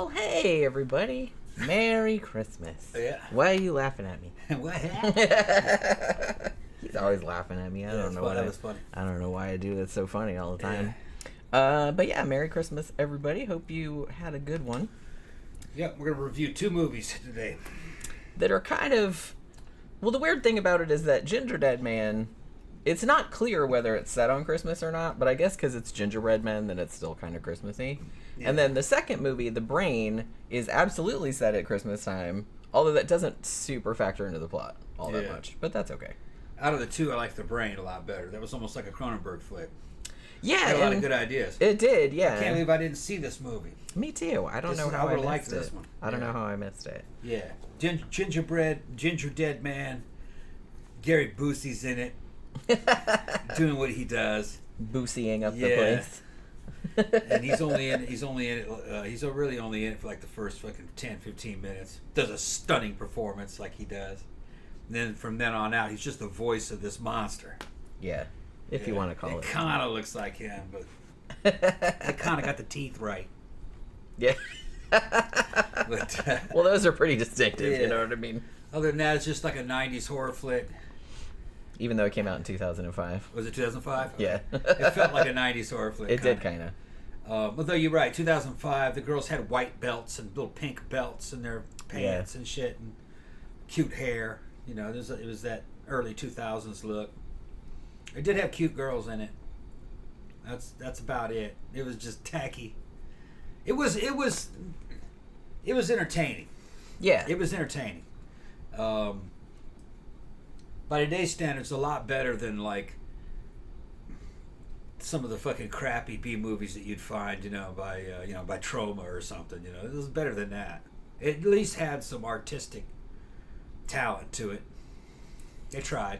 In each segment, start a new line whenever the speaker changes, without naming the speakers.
Well, hey, everybody. Merry Christmas.
Yeah.
Why are you laughing at me?
What happened?
He's always laughing at me. I don't know
that was funny.
I don't know why I do that so funny all the time. But yeah, Merry Christmas, everybody. Hope you had a good one.
Yep, we're going to review 2 movies today.
That are kind of... Well, the weird thing about it is that Gingerdead Man, it's not clear whether it's set on Christmas or not, but I guess because it's Gingerbread Men, then it's still kind of Christmassy. Yeah. And then the second movie, The Brain, is absolutely set at Christmas time, although that doesn't super factor into the plot all that much, but that's okay.
Out of the 2, I like The Brain a lot better. That was almost like a Cronenberg flick.
Yeah,
it had a lot of good ideas.
It did, yeah.
I can't believe I didn't see this movie.
Me too. I don't know how I missed it. I don't know how I missed it.
Yeah, Gingerdead Man. Gary Busey's in it, doing what he does,
Buseying up the place.
And he's really only in it for like the first fucking 10-15 minutes. Does a stunning performance like he does. And then from then on out, he's just the voice of this monster.
Yeah, if you want to call it.
It kind of looks like him, but they kind of got the teeth right.
Yeah.
But,
well, those are pretty distinctive, you know what I mean?
Other than that, it's just like a 90s horror flick.
Even though it came out in 2005.
Was it 2005?
Yeah.
It felt like a 90s horror flick.
It did kind
of. Although you're right, 2005, the girls had white belts and little pink belts in their pants and shit, and cute hair. You know, it was that early 2000s look. It did have cute girls in it. That's about it. It was just tacky. It was entertaining. Yeah. It was entertaining. By today's standards, a lot better than like some of the fucking crappy B movies that you'd find, by Troma or something. You know, it was better than that. It at least had some artistic talent to it. They tried.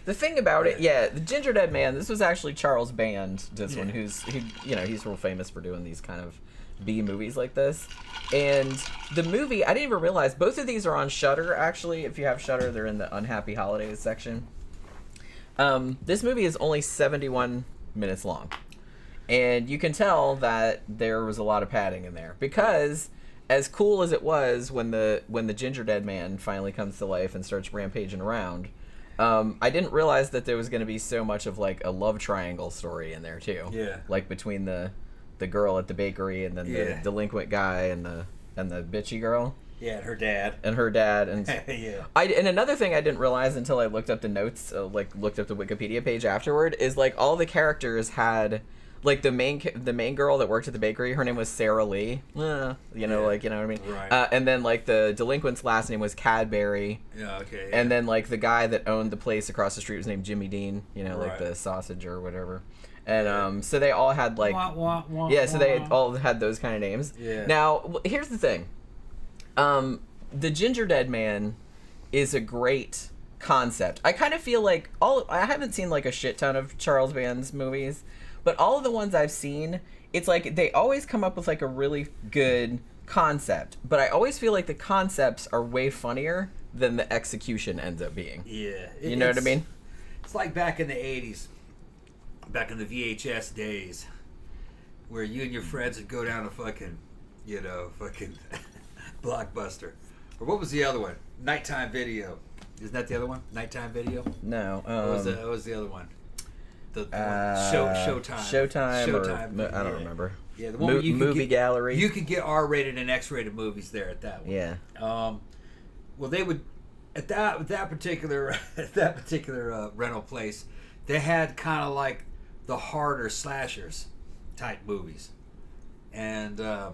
The thing about it, the Gingerdead Man. This was actually Charles Band. This one, he's real famous for doing these kind of B movies like this. And the movie, I didn't even realize, both of these are on Shudder, actually. If you have Shudder, they're in the Unhappy Holidays section. This movie is only 71 minutes long. And you can tell that there was a lot of padding in there. Because, as cool as it was when the Gingerdead Man finally comes to life and starts rampaging around, I didn't realize that there was going to be so much of, like, a love triangle story in there, too. Yeah. Like, between the girl at the bakery and then the delinquent guy and the bitchy girl.
Yeah, and her dad. And
and another thing I didn't realize until I looked up the notes, looked up the Wikipedia page afterward, is like all the characters had, like the main girl that worked at the bakery, her name was Sarah Lee. You know what I mean? Right. And then like the delinquent's last name was Cadbury. Yeah, okay. Yeah. And then like the guy that owned the place across the street was named Jimmy Dean, like the sausage or whatever. And so they all had like so they all had those kind of names. Yeah. Now here's the thing, the Gingerdead Man is a great concept. I kind of feel like I haven't seen like a shit ton of Charles Band's movies, but all of the ones I've seen, it's like they always come up with like a really good concept. But I always feel like the concepts are way funnier than the execution ends up being. Yeah. You know what I mean?
It's like back in the 80s. Back in the VHS days, where you and your friends would go down to fucking Blockbuster. Or what was the other one? Nighttime Video. Isn't that the other one? Nighttime Video?
No.
What was the other one? The Showtime.
Showtime. I don't remember.
Yeah, the one where you
movie gallery.
You could get R-rated and X-rated movies there at that one.
Yeah.
Well, they would at that particular rental place. They had kind of like the harder slashers type movies, and it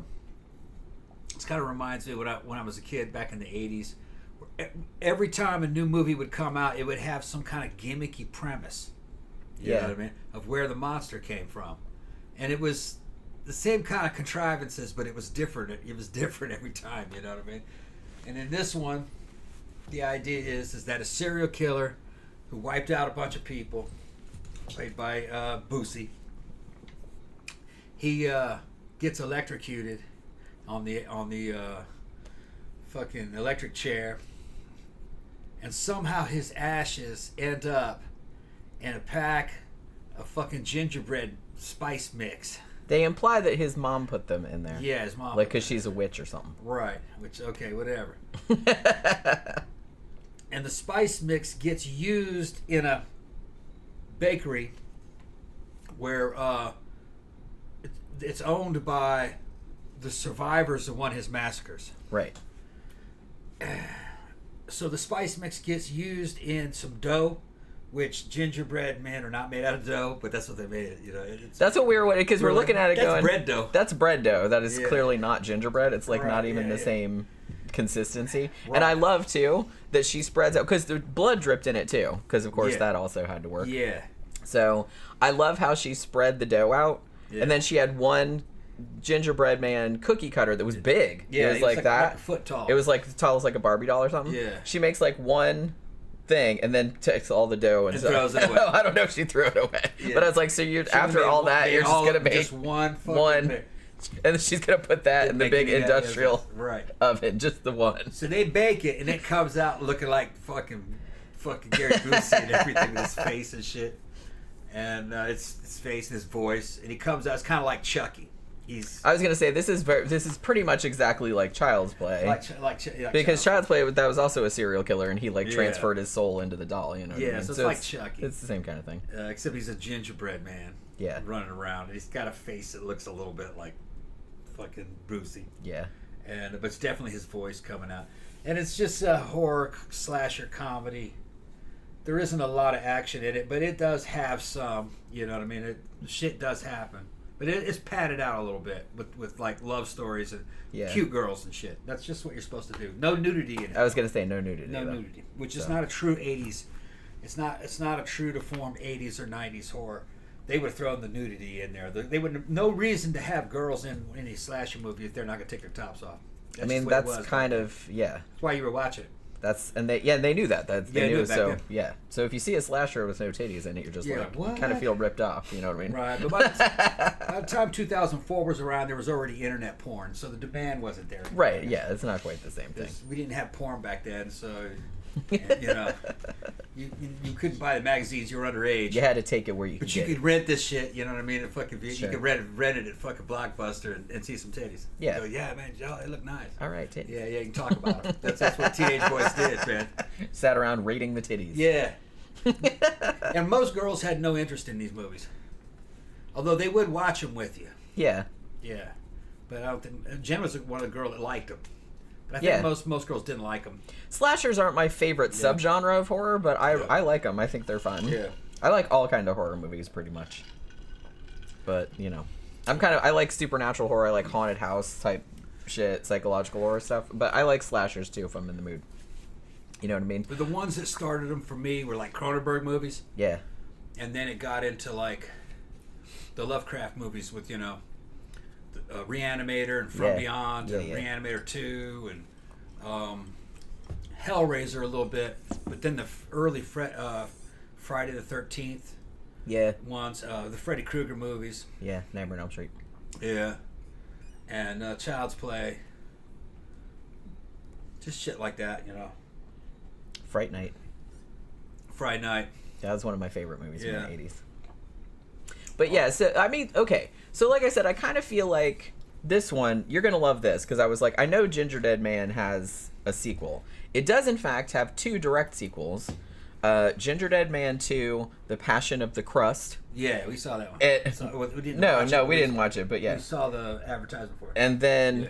kind of reminds me of when I was a kid back in the 80s. Every time a new movie would come out, it would have some kind of gimmicky premise. You know what I mean? Of where the monster came from, and it was the same kind of contrivances, but it was different. It was different every time. You know what I mean? And in this one, the idea is that a serial killer who wiped out a bunch of people, played by Busey. He gets electrocuted on the fucking electric chair, and somehow his ashes end up in a pack of fucking gingerbread spice mix
They imply that his mom put them in there.
Yeah, his mom.
Like, because she's a witch or something.
Right. Which, okay, whatever. And the spice mix gets used in a bakery where it's owned by the survivors of one of his massacres.
Right.
So the spice mix gets used in some dough, which gingerbread men are not made out of dough, but that's what they made it. You know,
that's what we're because we're looking at it
that's
going.
Bread dough.
That's bread dough. That is clearly not gingerbread. It's like not even the same consistency. Right. And I love too that she spreads out because the blood dripped in it too, because of course that also had to work.
Yeah.
So I love how she spread the dough out, and then she had one gingerbread man cookie cutter that was big. Yeah, it was like that.
Like a foot tall.
It was like tall as like a Barbie doll or something.
Yeah.
She makes like one thing and then takes all the dough and
throws it away.
I don't know if she threw it away, but I was like, so you after all that, you're just gonna make
just one,
and she's gonna put that in the big industrial oven, just the one.
So they bake it, and it comes out looking like fucking Gary Busey and everything with his face and shit, and it's his face and his voice, and he comes out. It's kind of like Chucky.
I was gonna say this is pretty much exactly like Child's Play, because Child's Play that was also a serial killer, and he transferred his soul into the doll. You know, what I mean?
So it's like Chucky.
It's the same kind of thing,
except he's a gingerbread man.
Yeah,
running around, and he's got a face that looks a little bit like fucking Busey.
Yeah,
but it's definitely his voice coming out, and it's just a horror slasher comedy. There isn't a lot of action in it, but it does have some. You know what I mean? Shit does happen. But it's padded out a little bit with like love stories and cute girls and shit. That's just what you're supposed to do. No nudity in it.
I was gonna say no nudity.
No nudity, which is not a true 80s. It's not a true to form 80s or 90s horror. They would have thrown the nudity in there. They would no reason to have girls in any slasher movie if they're not gonna take their tops off.
That's kind of
That's why you were watching it.
They knew that. They knew so.
Then.
Yeah. So if you see a slasher with no titties in it, you're just like, you kind of feel ripped off. You know what I mean?
Right. But by the time 2004 was around, there was already internet porn, so the demand wasn't there anymore.
Right. Yeah. It's not quite the same thing.
We didn't have porn back then, so you couldn't buy the magazines. You were underage.
You had to take it where you could.
But you could rent this shit. You know what I mean? You could rent it at fucking Blockbuster and see some titties.
Yeah.
You go, yeah, man, Joe, they look nice.
All right, titties.
Yeah, you can talk about them. That's what teenage boys did, man.
Sat around rating the titties.
Yeah. And most girls had no interest in these movies, although they would watch them with you.
Yeah.
Yeah. But I don't think Jen was one of the girls that liked them. I think most girls didn't like them. Slashers
aren't my favorite subgenre of horror, but I like them. I think they're fun.
Yeah.
I like all kind of horror movies pretty much. But, I like supernatural horror. I like haunted house type shit, psychological horror stuff. But I like slashers too if I'm in the mood. You know what I mean?
But the ones that started them for me were like Cronenberg movies.
Yeah.
And then it got into like the Lovecraft movies with, Reanimator and From Beyond and Reanimator 2 and Hellraiser a little bit, but then the early Friday the 13th ones, the Freddy Krueger movies.
Yeah, Nightmare on Elm Street.
Yeah. And Child's Play. Just shit like that,
Fright Night.
Fright Night.
That was one of my favorite movies in the 80s. But yeah, so I mean, okay. So like I said, I kind of feel like this one, you're going to love this, because I was like, I know Gingerdead Man has a sequel. It does, in fact, have 2 direct sequels. Gingerdead Man 2, The Passion of the Crust.
Yeah, we saw that one. We
didn't watch it, but yeah.
We saw the advertisement for it.
And then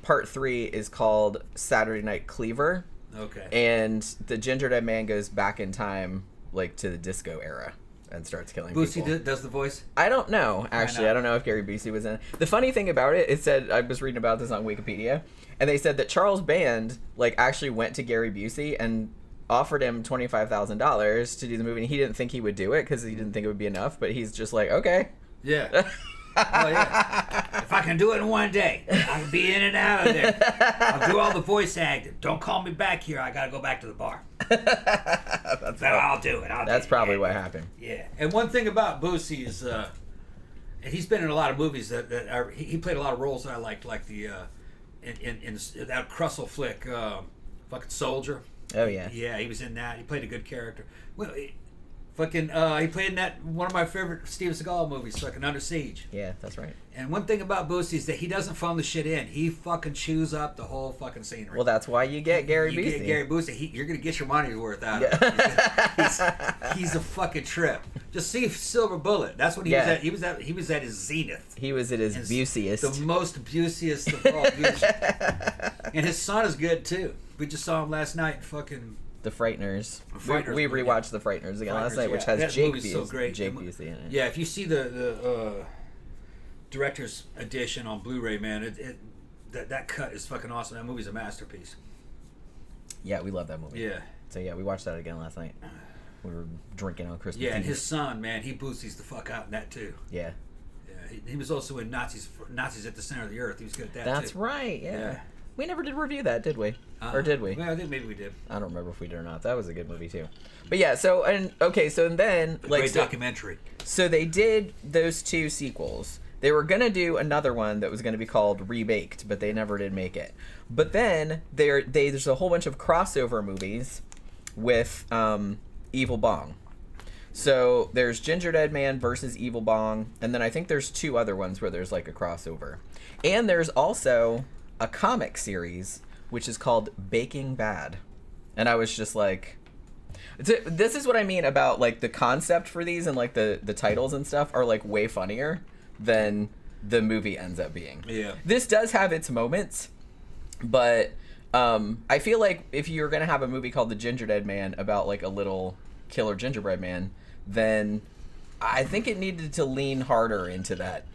part 3 is called Saturday Night Cleaver.
Okay.
And the Gingerdead Man goes back in time, like, to the disco era. And starts killing people.
Busey does the voice?
I don't know, actually. I don't know if Gary Busey was in it. The funny thing about it said, I was reading about this on Wikipedia, and they said that Charles Band, actually went to Gary Busey and offered him $25,000 to do the movie, and he didn't think he would do it because he didn't think it would be enough, but he's just like, okay.
Yeah. Oh, yeah. If I can do it in one day, I can be in and out of there. I'll do all the voice acting. Don't call me back here. I got to go back to the bar. I'll do it.
That's probably what happened.
Yeah. And one thing about Busey is, and he's been in a lot of movies that are, he played a lot of roles that I liked, like the, in that Crussell flick, fucking Soldier.
Oh, yeah.
Yeah, he was in that. He played a good character. Well, Fucking, he played in that one of my favorite Steven Seagal movies, fucking Under Siege.
Yeah, that's right.
And one thing about Busey is that he doesn't phone the shit in. He fucking chews up the whole fucking scenery.
Well, that's why you get Gary Busey.
You get Gary Busey. You're gonna get your money's worth out of him. He's a fucking trip. Just see Silver Bullet. That's what he was at. He was at his zenith.
He was at his Buseyest.
The most Buseyest of all Busey. And his son is good too. We just saw him last night. Fucking.
The Frighteners. We rewatched The Frighteners again last night, which has Jake Busey.
So great.
Jake Busey in it.
Yeah, if you see the director's edition on Blu-ray, man, that cut is fucking awesome. That movie's a masterpiece.
Yeah, we love that movie.
Yeah.
So yeah, we watched that again last night. We were drinking on Christmas Eve.
Yeah, and his son, man, he Busey's the fuck out in that too.
Yeah.
Yeah, he was also in Nazis at the Center of the Earth. He was good at that.
That's right. Yeah. We never did review that, did we? Or did we?
Well, I think maybe we did.
I don't remember if we did or not. That was a good movie too. But yeah, so then
great documentary.
So they did those 2 sequels. They were gonna do another one that was gonna be called Rebaked, but they never did make it. But then there's a whole bunch of crossover movies with Evil Bong. So there's Gingerdead Man versus Evil Bong, and then I think there's 2 other ones where there's like a crossover. And there's also a comic series which is called Baking Bad. And I was just like, this is what I mean about like the concept for these, and like the titles and stuff are like way funnier than the movie ends up being.
Yeah.
This does have its moments, but I feel like if you're gonna have a movie called The Gingerdead Man about like a little killer gingerbread man, then I think it needed to lean harder into that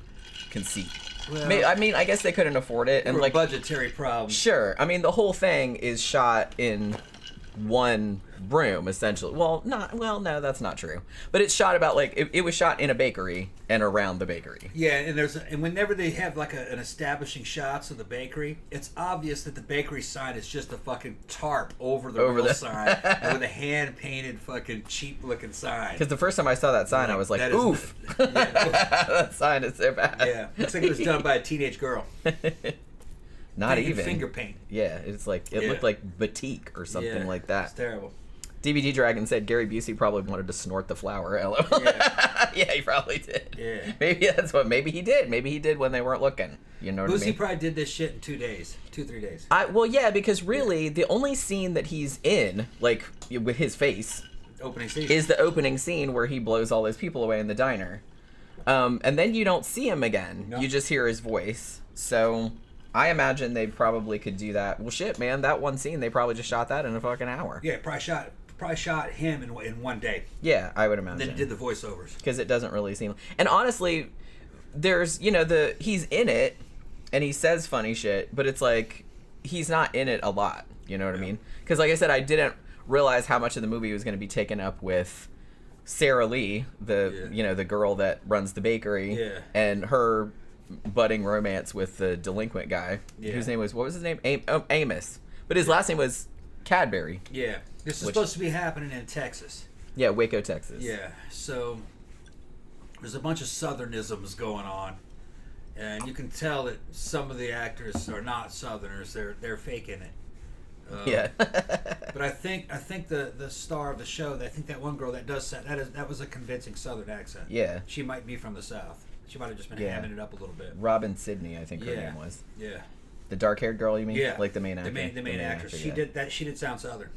conceit. Well, I mean, I guess they couldn't afford it, and like
budgetary problems.
Sure, I mean the whole thing is shot in one room essentially. Well, no, that's not true. But it's shot about like it was shot in a bakery and around the bakery.
Yeah, and whenever they have like an establishing shots of the bakery, it's obvious that the bakery sign is just a fucking tarp over the sign and with a hand painted fucking cheap looking sign.
Because the first time I saw that sign, I was like, oof. That sign is so bad.
Yeah, looks like it was done by a teenage girl.
Not even
finger paint.
Yeah, it's like it looked like batik or something like that.
It's terrible.
DVD Dragon said Gary Busey probably wanted to snort the flour. LOL. Yeah. Yeah, he probably did.
Yeah.
Maybe he did. Maybe he did when they weren't looking. You know what I mean?
Busey probably did this shit in 2 days, 2-3 days.
Well, yeah, because really the only scene that he's in, like with his face,
opening scene,
is the opening scene where he blows all those people away in the diner, and then you don't see him again. No. You just hear his voice. So I imagine they probably could do that. Well, shit, man, that one scene they probably just shot that in a fucking hour.
Yeah, probably shot him in 1 day.
Yeah, I would imagine.
And then did the voiceovers
because it doesn't really seem. And honestly, there's he's in it and he says funny shit, but it's like he's not in it a lot. You know what I mean? Because like I said, I didn't realize how much of the movie was going to be taken up with Sarah Lee, the girl that runs the bakery, and her budding romance with the delinquent guy whose name was, what was his name? Amos, but his last name was Cadbury.
Yeah, this is supposed to be happening in Texas.
Yeah, Waco, Texas.
Yeah, so there's a bunch of southernisms going on, and you can tell that some of the actors are not Southerners. They're faking it. But I think the star of the show, I think that one girl that does that was a convincing Southern accent. Yeah, she might be from the South. She might have just been hamming it up a little bit.
Robin Sidney, I think her name was.
Yeah.
The dark-haired girl, you mean?
Yeah.
Like the main actor.
The main actress. She did that. She did sound Southern.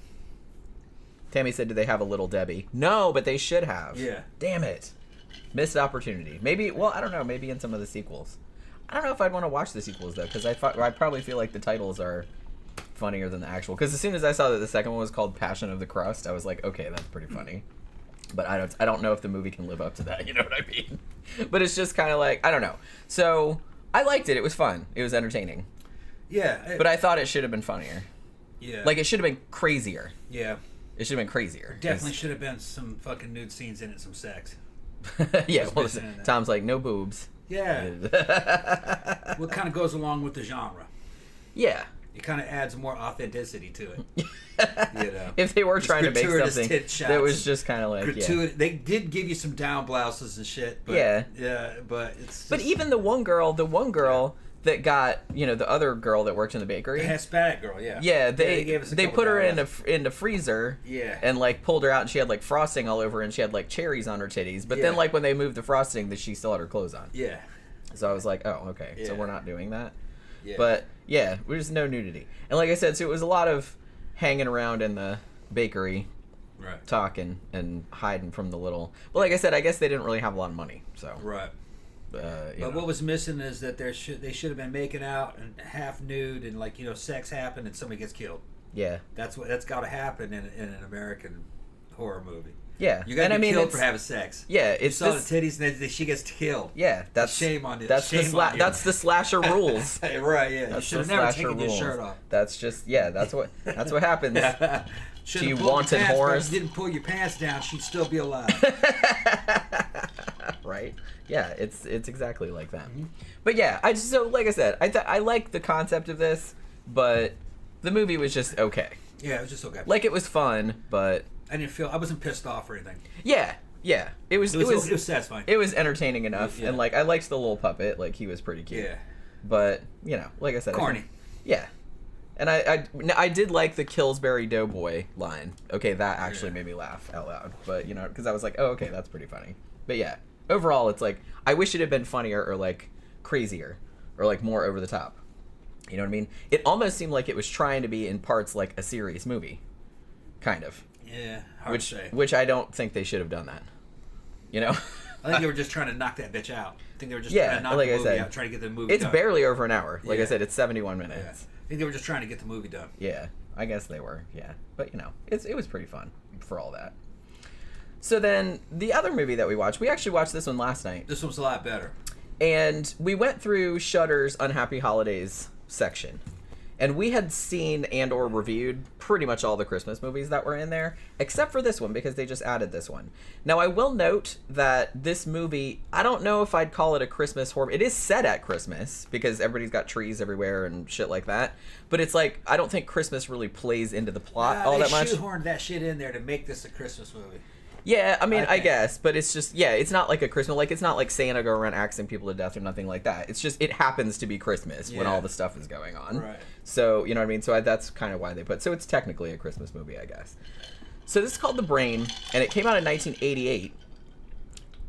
Tammy said, "Did they have a Little Debbie?" No, but they should have.
Yeah.
Damn it. Missed opportunity. Maybe. Well, I don't know. Maybe in some of the sequels. I don't know if I'd want to watch the sequels though, because I probably feel like the titles are funnier than the actual. Because as soon as I saw that the second one was called Passion of the Crust, I was like, okay, that's pretty funny. But I don't know if the movie can live up to that. You know what I mean? But it's just kind of like, I don't know. So I liked it. It was fun. It was entertaining.
Yeah.
But I thought it should have been funnier.
Yeah.
Like it should have been crazier.
Yeah.
It should have been crazier.
Definitely should have been some fucking nude scenes in it, some sex.
Yeah. Well, Tom's like, no boobs.
Yeah. What kind of goes along with the genre.
Yeah.
It kind of adds more authenticity to it. You know,
if they were trying to make something that was just kind of like
they did give you some down blouses and shit. But, but it's.
But even the one girl that got, you know, the other girl that worked in the bakery.
The Hispanic girl, yeah.
Yeah, they
gave us a
they
couple
put her
dollars.
in the freezer.
Yeah.
And like pulled her out, and she had like frosting all over, and she had like cherries on her titties. But then
Yeah.
like when they moved the frosting, that she still had her clothes on.
Yeah.
So I was like, oh, okay, so
Yeah.
we're not doing that.
Yeah.
But yeah, there's no nudity. And like I said, so it was a lot of hanging around in the bakery,
Right.
talking and hiding from the little. Well, like I said, I guess they didn't really have a lot of money, so.
Right.
You
But
know.
what was missing is that they should have been making out and half nude and like, you know, sex happened and somebody gets killed.
Yeah.
That's got to happen in an American horror movie.
Yeah.
You got to
And
be
I mean,
killed
it's-
for having sex.
Yeah,
You
it's
saw
this,
the titties and then she gets killed.
yeah. That's
Shame on you.
That's
Shame
the
on you.
that's the slasher rules.
Right, yeah. You
That's
should have
the
never
slasher
taken your
rules.
shirt off.
That's just that's what happens.
Should've
you
pulled your
wanted
pants, but
whores.
if you didn't pull your pants down, she'd still be alive.
Right? Yeah, it's exactly like that. But yeah, so like I said, I like the concept of this, but the movie was just okay.
Yeah, it was just okay.
Like, it was fun, but
I wasn't pissed off or anything.
yeah, it was
It was satisfying.
it was entertaining enough,
Yeah.
and like I liked the little puppet, like he was pretty cute.
Yeah.
But you know, like I said,
Corny.
Yeah. And I did like the Killsbury Doughboy line. Okay, that actually made me laugh out loud. But, you know, because I was like, oh, okay, that's pretty funny. But yeah, overall, it's like, I wish it had been funnier or like crazier or like more over the top. You know what I mean? It almost seemed like it was trying to be in parts like a serious movie. Kind of.
Yeah, hard to say.
Which I don't think they should have done that. You know?
I think they were just trying to knock that bitch out. I think they were just
Yeah,
trying to knock
like
the
I
movie
said,
out, trying to get the movie
It's
done.
barely over an hour. Like I
Yeah.
said, it's 71
Yeah.
minutes.
I think they were just trying to get the movie done.
Yeah, I guess they were. Yeah, but you know, it was pretty fun for all that. So then the other movie that we watched, we actually watched this one last night,
This one's a lot better.
and we went through Shudder's Unhappy Holidays section, and we had seen and or reviewed pretty much all the Christmas movies that were in there, except for this one because they just added this one. Now I will note that this movie, I don't know if I'd call it a Christmas horror. It is set at Christmas because everybody's got trees everywhere and shit like that. But it's like, I don't think Christmas really plays into the plot all that much.
They shoehorned that shit in there to make this a Christmas movie.
Yeah, I mean,
I
I
think.
guess, but it's just, yeah, it's not like a Christmas, like, it's not like Santa go around axing people to death or nothing like that. It's just, it happens to be Christmas when
Yeah.
all the stuff is going on.
Right.
So, you know what I mean? So that's kind of why they so it's technically a Christmas movie, I guess. So this is called The Brain, and it came out in 1988.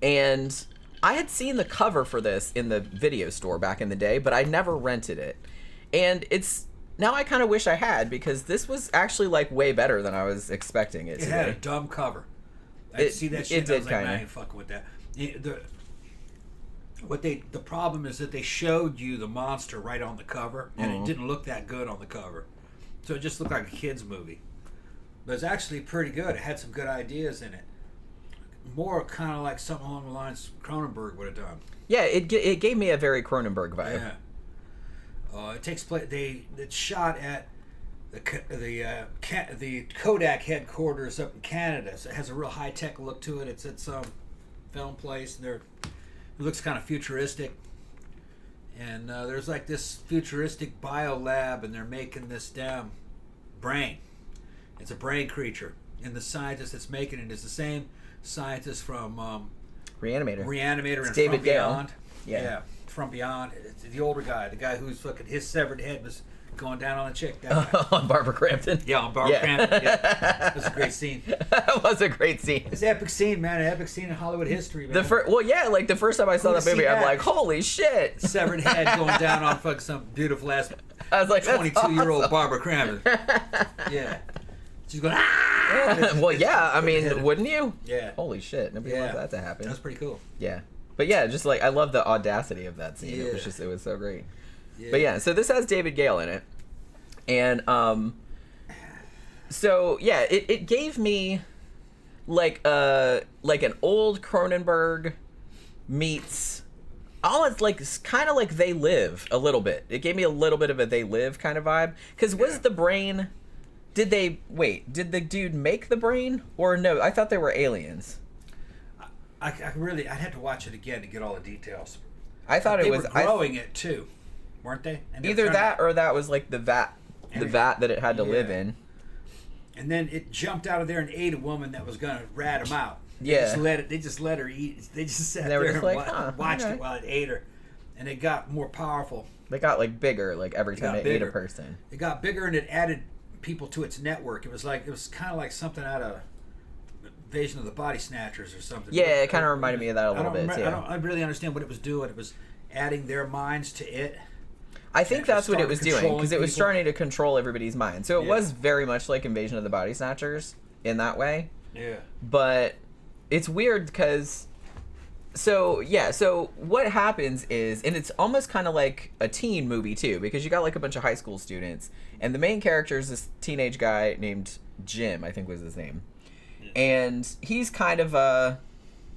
And I had seen the cover for this in the video store back in the day, but I never rented it. And now I kind of wish I had, because this was actually, like, way better than I was expecting it to
It had a
be.
dumb cover. I see that shit.
it
And I was
did
like,
kinda.
I ain't fucking with that. The problem is that they showed you the monster right on the cover, and it didn't look that good on the cover. So it just looked like a kid's movie. But it's actually pretty good. It had some good ideas in it. More kind of like something along the lines Cronenberg would have done.
Yeah, it gave me a very Cronenberg vibe.
Yeah. It takes place. It's shot at the Kodak headquarters up in Canada. So it has a real high tech look to it. It's at some film place, and it looks kind of futuristic. And there's like this futuristic bio lab, and they're making this damn brain. It's a brain creature, and the scientist that's making it is the same scientist from
Reanimator.
Reanimator
It's
and
David
From
Gale.
Beyond.
Yeah.
From Beyond. It's the older guy, the guy who's fucking his severed head was going down on the chick. That guy.
On Barbara Crampton.
Yeah, on Barbara
Yeah.
Crampton. Yeah. That was a great scene.
That was a great scene.
It's an epic scene, man. An epic scene in Hollywood history, man.
Like the first time I saw
Who'da
that movie,
seen
I'm
that?
like, holy shit!
Severed head going down on fucking some beautiful ass
I was like, that's
22-year-old
awesome.
Barbara Crampton. Yeah. She's going, ah!
Well, yeah, I mean,
Head.
wouldn't you?
Yeah.
Holy shit! Nobody wants that to happen.
That was pretty cool.
Yeah, but yeah, just like I love the audacity of that scene.
Yeah.
It was so great.
Yeah.
But yeah, so this has David Gale in it, and so yeah, it gave me like an old Cronenberg meets. It's like kind of like They Live a little bit. It gave me a little bit of a They Live kind of vibe. Because was the brain? Did the dude make the brain or no? I thought they were aliens.
I'd have to watch it again to get all the details.
I thought
They
it was
were growing it too, weren't they? And they were
either
trying
that
to-
or that was like the vat that it had to live
Yeah.
in.
And then it jumped out of there and ate a woman that was gonna rat him out.
Yeah.
They just let her eat. They just sat
They were
there
just
and
like, huh,
watched
okay.
it while it ate her. and it got more powerful.
They got like bigger like every time it ate a person.
It got bigger and it added people to its network. It was kind of like something out of Invasion of the Body Snatchers or something.
Yeah, it kind of reminded me of that a little bit too.
I really understand what it was doing. It was adding their minds to it.
I think that's what it was doing, because it was starting to control everybody's mind. So it was very much like Invasion of the Body Snatchers in that way.
Yeah.
But it's weird because... So what happens is, and it's almost kind of like a teen movie too, because you got like a bunch of high school students, and the main character is this teenage guy named Jim, I think was his name. And he's kind of a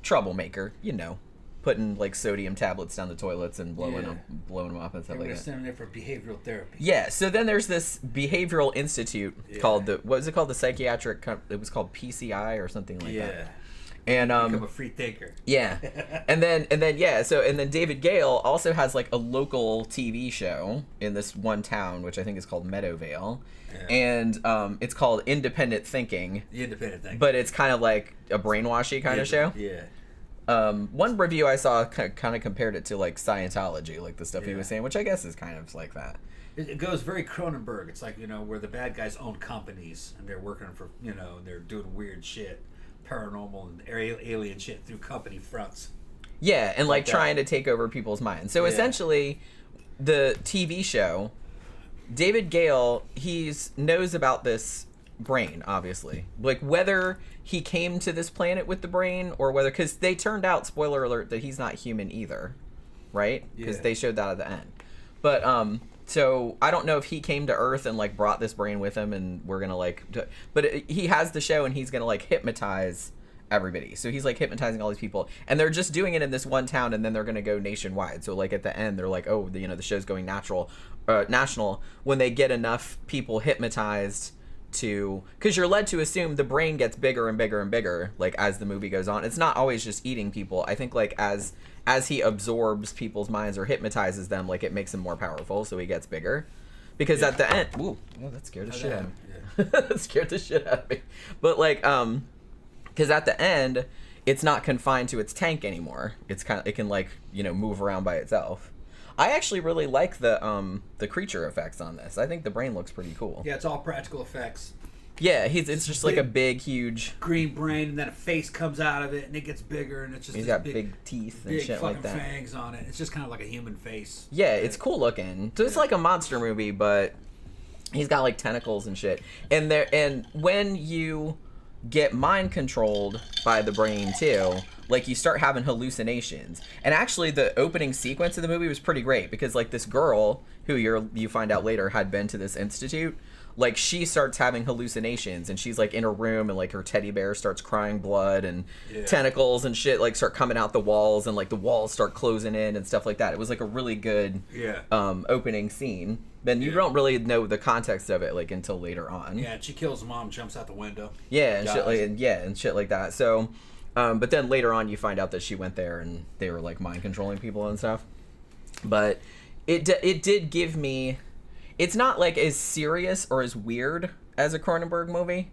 troublemaker, you know, putting like sodium tablets down the toilets and blowing them up and stuff like that.
Sending there for behavioral therapy.
Yeah, so then there's this behavioral institute called the psychiatric, it was called PCI or something like that. And
become a free thinker.
Yeah. and then David Gale also has like a local TV show in this one town, which I think is called Meadowvale. Yeah. And it's called Independent Thinking.
The Independent Thinking.
But it's kind of like a brainwashy kind of show.
Yeah.
One review I saw kind of compared it to like Scientology, like the stuff he was saying, which I guess is kind of like that.
It goes very Cronenberg. It's like, you know, where the bad guys own companies and they're working for, you know, they're doing weird shit. Paranormal and alien shit through company fronts.
Yeah, and like trying to take over people's minds. So essentially, the TV show, David Gale, knows about this brain, obviously. Like whether he came to this planet with the brain or whether, because they turned out, spoiler alert, that he's not human either, right? Because they showed that at the end. But so I don't know if he came to Earth and like brought this brain with him, and we're gonna like, he has the show and he's gonna like hypnotize everybody. So he's like hypnotizing all these people, and they're just doing it in this one town, and then they're gonna go nationwide. So like at the end, they're like, oh, the show's going national when they get enough people hypnotized to, because you're led to assume the brain gets bigger and bigger and bigger like as the movie goes on. It's not always just eating people. I think like as he absorbs people's minds or hypnotizes them, like it makes him more powerful, so he gets bigger. Because at the end, that scared the shit out of me. That scared the shit out of me. But like, because at the end, it's not confined to its tank anymore. It can like, you know, move around by itself. I actually really like the creature effects on this. I think the brain looks pretty cool.
Yeah, it's all practical effects.
Yeah, it's just like a big, huge
green brain, and then a face comes out of it, and it gets bigger, and it's just
he's got big teeth and shit like that.
Big fucking fangs on it. It's just kind of like a human face.
Yeah, it's cool looking. So it's like a monster movie, but he's got like tentacles and shit. And when you get mind controlled by the brain too, like you start having hallucinations. And actually, the opening sequence of the movie was pretty great because like this girl who you find out later had been to this institute. Like, she starts having hallucinations, and she's, like, in her room, and, like, her teddy bear starts crying blood, and tentacles and shit, like, start coming out the walls, and, like, the walls start closing in and stuff like that. It was, like, a really good opening scene. Then you don't really know the context of it, like, until later on.
Yeah, and she kills mom, jumps out the window.
Yeah, and shit like that. So, but then later on, you find out that she went there, and they were, like, mind-controlling people and stuff. But it did give me... It's not like as serious or as weird as a Cronenberg movie,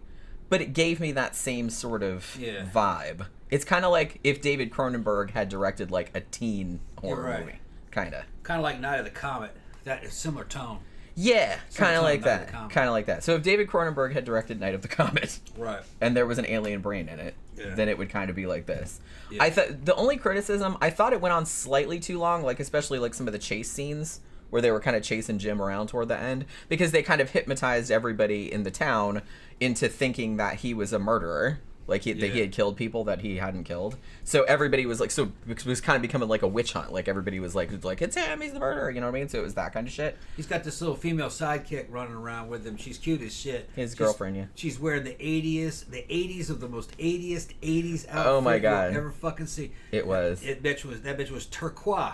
but it gave me that same sort of vibe. It's kind of like if David Cronenberg had directed like a teen horror movie, kind of
like Night of the Comet. That is similar tone.
Yeah, kind of like that. So if David Cronenberg had directed Night of the Comet,
right,
and there was an alien brain in it, then it would kind of be like this. Yeah. I thought the only criticism, I thought it went on slightly too long, like especially like some of the chase scenes where they were kind of chasing Jim around toward the end, because they kind of hypnotized everybody in the town into thinking that he was a murderer. Like, that he had killed people that he hadn't killed. So everybody was like, so it was kind of becoming like a witch hunt. Like, everybody was like, it's him, he's the murderer, you know what I mean? So it was that kind of shit.
He's got this little female sidekick running around with him. She's cute as shit.
His girlfriend, yeah.
She's wearing the 80s of the most 80st 80s outfit
oh my God.
you'll ever fucking see.
It was.
That bitch was turquoise.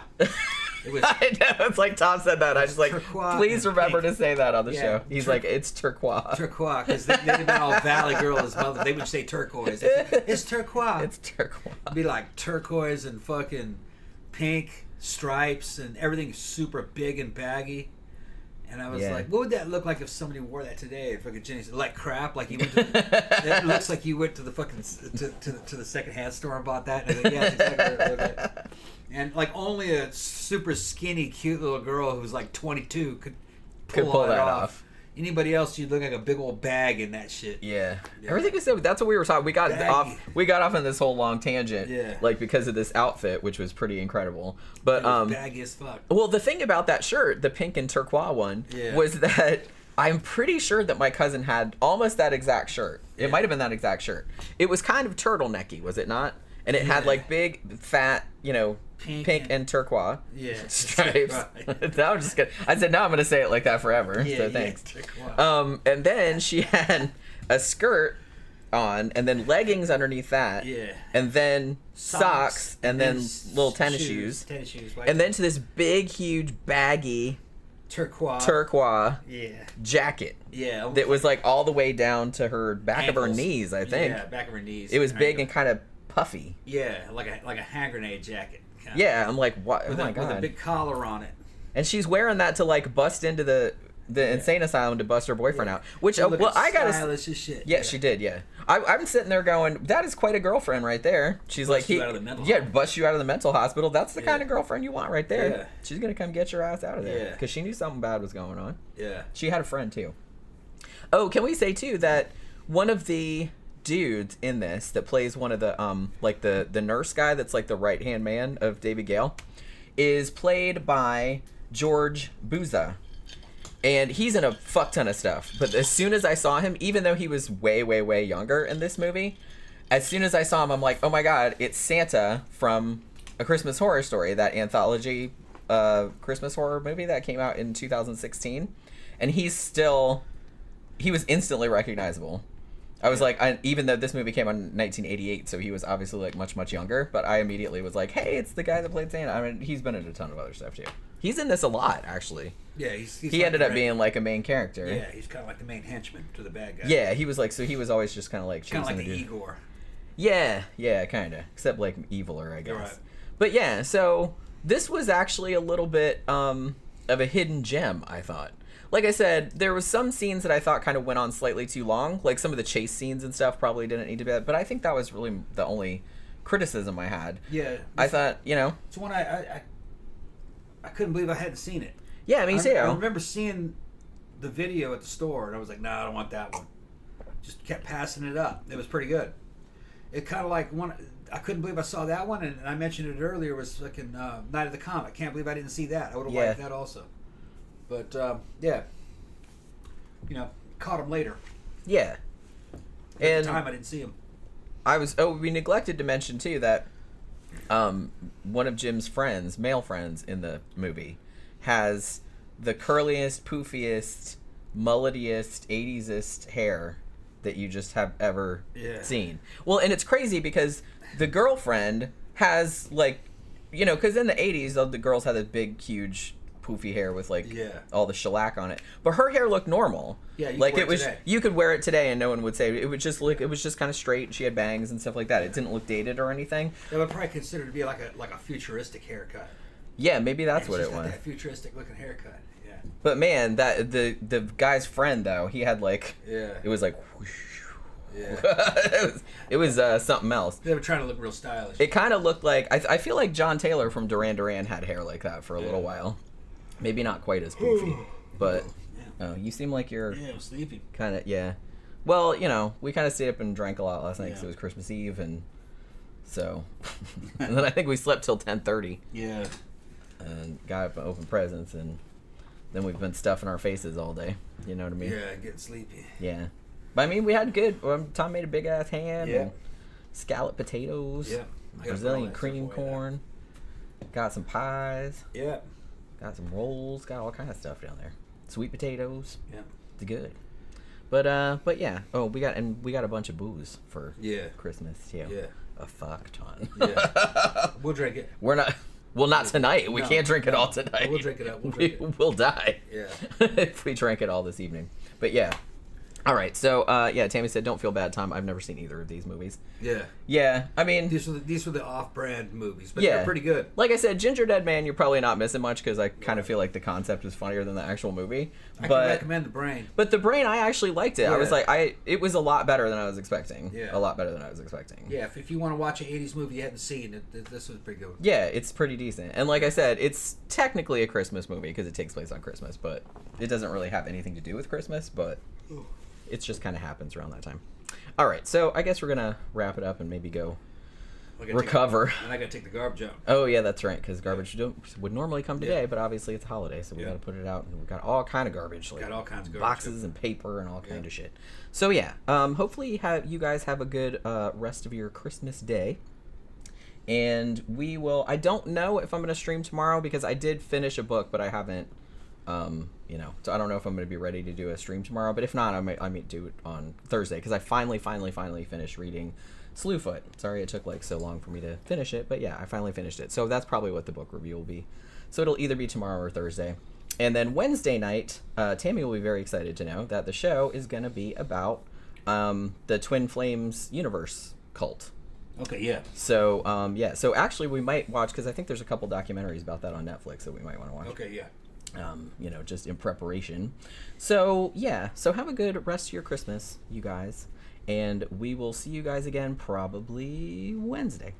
It was, I know, it's like Tom said that. I just like, please remember to say that on the show. He's like, it's turquoise.
Turquoise, because they'd have been all Valley Girl as mother. They would say turquoise. It's turquoise.
It's turquoise.
It'd be like turquoise and fucking pink stripes, and everything's super big and baggy. And I was like, what would that look like if somebody wore that today? Fucking Jenny said, like crap, like you went to it looks like you went to the fucking to the secondhand store and bought that. And I was like, yeah, that's exactly what it looked like. And like only a super skinny, cute little girl who's like 22 could pull that off. Anybody else, you'd look like a big old bag in that shit.
Yeah. Everything is so. That's what we were talking. We got off. We got off on this whole long tangent.
Yeah.
Like because of this outfit, which was pretty incredible. But
It was baggy as fuck.
Well, the thing about that shirt, the pink and turquoise one, was that I'm pretty sure that my cousin had almost that exact shirt. It might have been that exact shirt. It was kind of turtlenecky, was it not? And it had like big, fat, pink and turquoise stripes. Right. I was just gonna, I said, no, I'm going to say it like that forever. So thanks. And then she had a skirt on, and then leggings underneath that. Yeah. And then socks and then little tennis shoes. And then to this big, huge, baggy turquoise jacket.
Yeah.
That was like all the way down to her back of her knees, I think.
Yeah, back of her knees.
It was big and kind of puffy.
Yeah, like a hand grenade jacket.
Yeah, I'm like, what?
With a big collar on it.
And she's wearing that to like bust into the insane asylum to bust her boyfriend out. Which I gotta.
Stylish as shit.
Yeah, she did. Yeah, I'm sitting there going, that is quite a girlfriend right there. She's
bust you out of the mental
bust you out of the mental hospital. That's the kind of girlfriend you want right there. Yeah. She's gonna come get your ass out of there because she knew something bad was going on.
Yeah.
She had a friend too. Oh, can we say too that one of the dudes in this that plays one of the like the nurse guy that's like the right hand man of David Gale is played by George Buza, and he's in a fuck ton of stuff. But as soon as I saw him, even though he was way younger in this movie, as soon as I saw him, I'm like, oh my god, it's Santa from A Christmas Horror Story, that anthology Christmas horror movie that came out in 2016, and he was instantly recognizable. I was like, even though this movie came out in 1988, so he was obviously like much younger, but I immediately was like, hey, it's the guy that played Santa. I mean, he's been in a ton of other stuff too. He's in this a lot, actually.
Yeah, he's
he like ended up being like a main character.
Yeah, he's kind of like the main henchman to the bad guy.
Yeah, he was like, so he was always just kind of like
kind of like the Igor.
Yeah, kind of, except like eviler, I guess.
Right.
But yeah, so this was actually a little bit of a hidden gem, I thought. Like I said, there was some scenes that I thought kind of went on slightly too long. Like some of the chase scenes and stuff probably didn't need to be that. But I think that was really the only criticism I had.
Yeah.
I thought,
It's one I couldn't believe I hadn't seen it.
Yeah, me too.
I remember seeing the video at the store, and I was like, nah, I don't want that one. Just kept passing it up. It was pretty good. It kind of like one... I couldn't believe I saw that one, and I mentioned it earlier, was fucking Night of the Comet. Can't believe I didn't see that. I would have liked that also. But, caught him later.
Yeah.
At the time, I didn't see him.
We neglected to mention, too, that one of Jim's friends, male friends in the movie, has the curliest, poofiest, mulletiest, 80s-est hair that you just have ever seen. Well, and it's crazy because the girlfriend has, like, because in the 80s, the girls had this big, huge... poofy hair with like all the shellac on it, but her hair looked normal.
Yeah,
you could wear it today and no one would say it was just kind of straight. She had bangs and stuff like that. It didn't look dated or anything.
They would probably consider it to be like a futuristic haircut.
Yeah, maybe that's what it was.
That futuristic looking haircut. Yeah.
But man, that the guy's friend though, he had like it was like whoosh. Yeah. it was something else.
They were trying to look real stylish.
It kind of looked like I feel like John Taylor from Duran Duran had hair like that for a little while. Maybe not quite as poofy, but you seem like you're
I'm sleepy.
Kind of, yeah. Well, we kind of stayed up and drank a lot last night because it was Christmas Eve, and so, and then I think we slept till 10:30.
Yeah.
And got up and opened presents, and then we've been stuffing our faces all day. You know what I mean?
Yeah, getting sleepy.
Yeah. But I mean, we had good. Tom made a big ass ham and scalloped potatoes.
Yeah.
Brazilian cream corn. Got some pies.
Yeah.
Got some rolls, got all kind of stuff down there. Sweet potatoes.
Yeah.
It's good. But yeah. Oh, we got a bunch of booze for Christmas. Yeah. Yeah. A fuck ton.
Yeah. We'll drink it.
Not tonight. We can't drink it all tonight.
We'll drink it up.
We'll die.
Yeah.
If we drank it all this evening. But yeah. All right, so yeah, Tammy said, "Don't feel bad, Tom. I've never seen either of these movies."
Yeah.
Yeah, I mean,
these were the off-brand movies, but
yeah,
they're pretty good.
Like I said, Gingerdead Man, you're probably not missing much because I kind of feel like the concept is funnier than the actual movie.
I can recommend The Brain.
But The Brain, I actually liked it.
Yeah.
I was like, it was a lot better than I was expecting.
Yeah.
A lot better than I was expecting.
Yeah, if you want to watch an 80s movie you hadn't seen, this was pretty good.
Yeah, it's pretty decent. And like I said, it's technically a Christmas movie because it takes place on Christmas, but it doesn't really have anything to do with Christmas, but it just kind of happens around that time. All right, so I guess we're going to wrap it up and maybe go recover.
And I got to take the garbage out.
Oh, yeah, that's right, because garbage would normally come today, but obviously it's a holiday, so we got to put it out. And we've got all kind of garbage. Like
got all kinds of garbage.
Boxes and paper and all kind of shit. So, yeah, hopefully you guys have a good rest of your Christmas day. And we will... I don't know if I'm going to stream tomorrow because I did finish a book, but I haven't... so I don't know if I'm going to be ready to do a stream tomorrow, but if not, I might do it on Thursday because I finally finished reading Slewfoot. Sorry it took like so long for me to finish it, but yeah, I finally finished it. So that's probably what the book review will be. So it'll either be tomorrow or Thursday. And then Wednesday night, Tammy will be very excited to know that the show is going to be about the Twin Flames universe cult.
Okay, yeah.
So, so actually we might watch, because I think there's a couple documentaries about that on Netflix that we might want to watch.
Okay, yeah.
Just in preparation. So, yeah. So have a good rest of your Christmas, you guys. And we will see you guys again probably Wednesday.